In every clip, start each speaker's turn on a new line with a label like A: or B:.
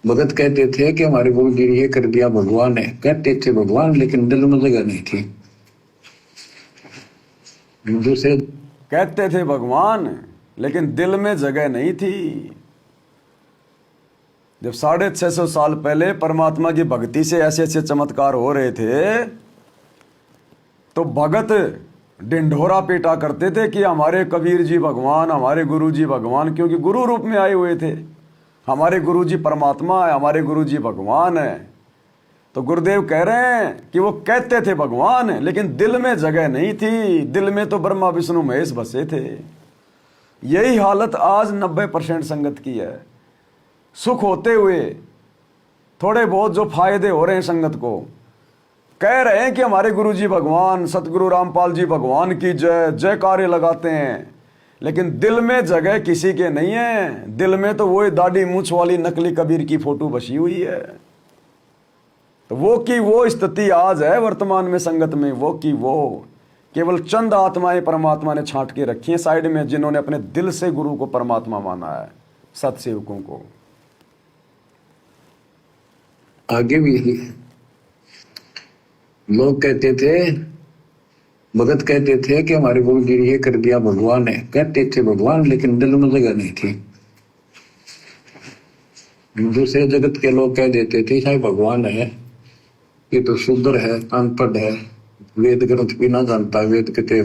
A: भगत कहते थे कि हमारे गुरु जी ने ये कर दिया भगवान है, कहते थे भगवान, लेकिन दिल में जगह नहीं थी। दूसरे
B: कहते थे भगवान, लेकिन दिल में जगह नहीं थी। जब 650 साल पहले परमात्मा की भक्ति से ऐसे ऐसे चमत्कार हो रहे थे, तो भगत ढिंढोरा पीटा करते थे कि हमारे कबीर जी भगवान, हमारे गुरु जी भगवान, क्योंकि गुरु रूप में आए हुए थे। हमारे गुरु जी परमात्मा है, हमारे गुरु जी भगवान है। तो गुरुदेव कह रहे हैं कि वो कहते थे भगवान, लेकिन दिल में जगह नहीं थी। दिल में तो ब्रह्मा विष्णु महेश बसे थे। यही हालत आज 90% संगत की है। सुख होते हुए थोड़े बहुत जो फायदे हो रहे हैं संगत को, कह रहे हैं कि हमारे गुरु जी भगवान, सतगुरु रामपाल जी भगवान की जय, जयकारे लगाते हैं, लेकिन दिल में जगह किसी के नहीं है। दिल में तो वो दाढ़ी मूछ वाली नकली कबीर की फोटो बसी हुई है। तो वो की वो स्थिति आज है वर्तमान में संगत में। वो की वो केवल चंद आत्माएं परमात्मा ने छांट के रखी हैं साइड में, जिन्होंने अपने दिल से गुरु को परमात्मा माना है, सत्सेवकों को।
A: आगे भी लोग कहते थे, भगत कहते थे कि हमारे गुरु जी ने ये कर दिया भगवान है, कहते थे भगवान, लेकिन दिल में जगह नहीं थी। दूसरे जगत के लोग कह देते थे चाहे भगवान है, ये तो शूद्र है, अनपढ़ है, वेद ग्रंथ भी ना जानता, वेद के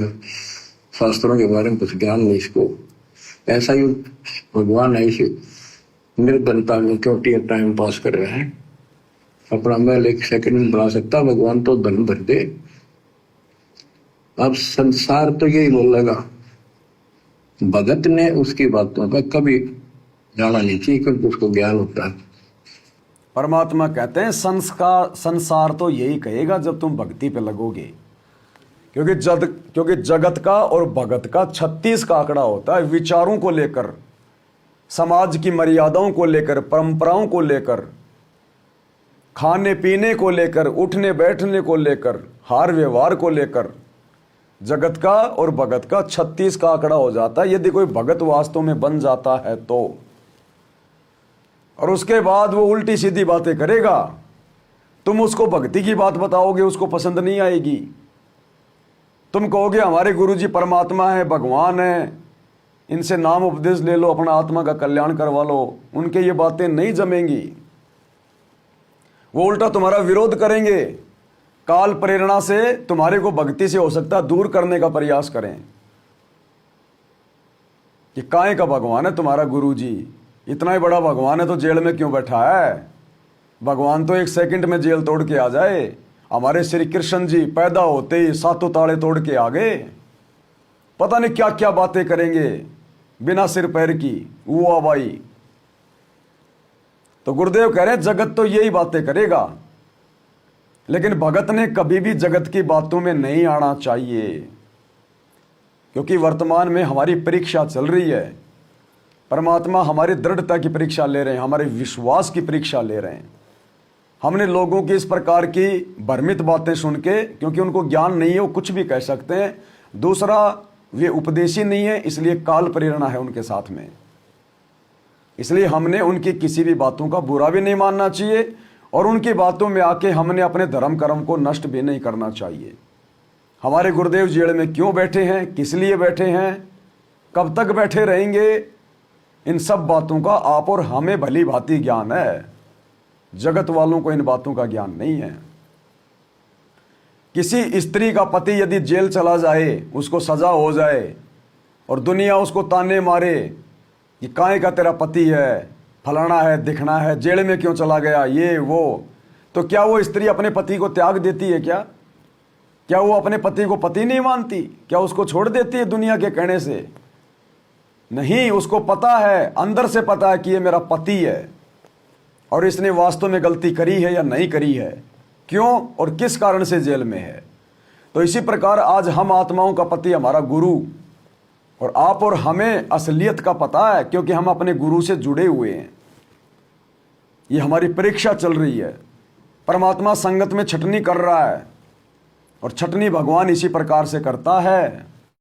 A: शास्त्रों के बारे में कुछ ज्ञान नहीं इसको, ऐसा ही भगवान है, इसे निर्धनता में क्यों टाइम पास कर रहे हैं, अपना महल एक सेकंड में बना सकता, भगवान तो धन भर दे। अब संसार तो यही बोलेगा। भगत ने उसकी बातों का कभी जाना नहीं चाहिए, क्योंकि उसको ज्ञान होता है।
B: परमात्मा कहते हैं संसार तो यही कहेगा जब तुम भक्ति पे लगोगे, क्योंकि जगत का और भगत का 36 का आंकड़ा होता है। विचारों को लेकर, समाज की मर्यादाओं को लेकर, परंपराओं को लेकर, खाने पीने को लेकर, उठने बैठने को लेकर, हार व्यवहार को लेकर, जगत का और भगत का 36 का आंकड़ा हो जाता है यदि कोई भगत वास्तव में बन जाता है तो। और उसके बाद वो उल्टी सीधी बातें करेगा, तुम उसको भक्ति की बात बताओगे, उसको पसंद नहीं आएगी। तुम कहोगे हमारे गुरुजी परमात्मा है, भगवान है, इनसे नाम उपदेश ले लो, अपना आत्मा का कल्याण करवा लो, उनके ये बातें नहीं जमेंगी। वो उल्टा तुम्हारा विरोध करेंगे, काल प्रेरणा से तुम्हारे को भक्ति से हो सकता है दूर करने का प्रयास करें कि काहे का भगवान है तुम्हारा गुरुजी, इतना ही बड़ा भगवान है तो जेल में क्यों बैठा है? भगवान तो एक सेकंड में जेल तोड़ के आ जाए। हमारे श्री कृष्ण जी पैदा होते ही 7 ताले तोड़ के आ गए। पता नहीं क्या क्या बातें करेंगे बिना सिर पैर की, वो आबाई। तो गुरुदेव कह रहे हैं जगत तो यही बातें करेगा, लेकिन भगत ने कभी भी जगत की बातों में नहीं आना चाहिए, क्योंकि वर्तमान में हमारी परीक्षा चल रही है। परमात्मा हमारी दृढ़ता की परीक्षा ले रहे हैं, हमारे विश्वास की परीक्षा ले रहे हैं। हमने लोगों की इस प्रकार की भ्रमित बातें सुन के, क्योंकि उनको ज्ञान नहीं है, वो कुछ भी कह सकते हैं। दूसरा, वे उपदेशी नहीं है, इसलिए काल प्रेरणा है उनके साथ में। इसलिए हमने उनकी किसी भी बातों का बुरा भी नहीं मानना चाहिए, और उनकी बातों में आके हमने अपने धर्म कर्म को नष्ट भी नहीं करना चाहिए। हमारे गुरुदेव जेल में क्यों बैठे हैं, किस लिए बैठे हैं, कब तक बैठे रहेंगे, इन सब बातों का आप और हमें भली भांति ज्ञान है। जगत वालों को इन बातों का ज्ञान नहीं है। किसी स्त्री का पति यदि जेल चला जाए, उसको सजा हो जाए और दुनिया उसको ताने मारे कि काहे का तेरा पति है, फलाना है, दिखना है, जेल में क्यों चला गया, ये वो, तो क्या वो स्त्री अपने पति को त्याग देती है? क्या वो अपने पति को पति नहीं मानती? क्या उसको छोड़ देती है दुनिया के कहने से? नहीं, उसको पता है, अंदर से पता है कि ये मेरा पति है और इसने वास्तव में गलती करी है या नहीं करी है, क्यों और किस कारण से जेल में है। तो इसी प्रकार आज हम आत्माओं का पति हमारा गुरु, और आप और हमें असलियत का पता है, क्योंकि हम अपने गुरु से जुड़े हुए हैं। ये हमारी परीक्षा चल रही है। परमात्मा संगत में छटनी कर रहा है, और छटनी भगवान इसी प्रकार से करता है।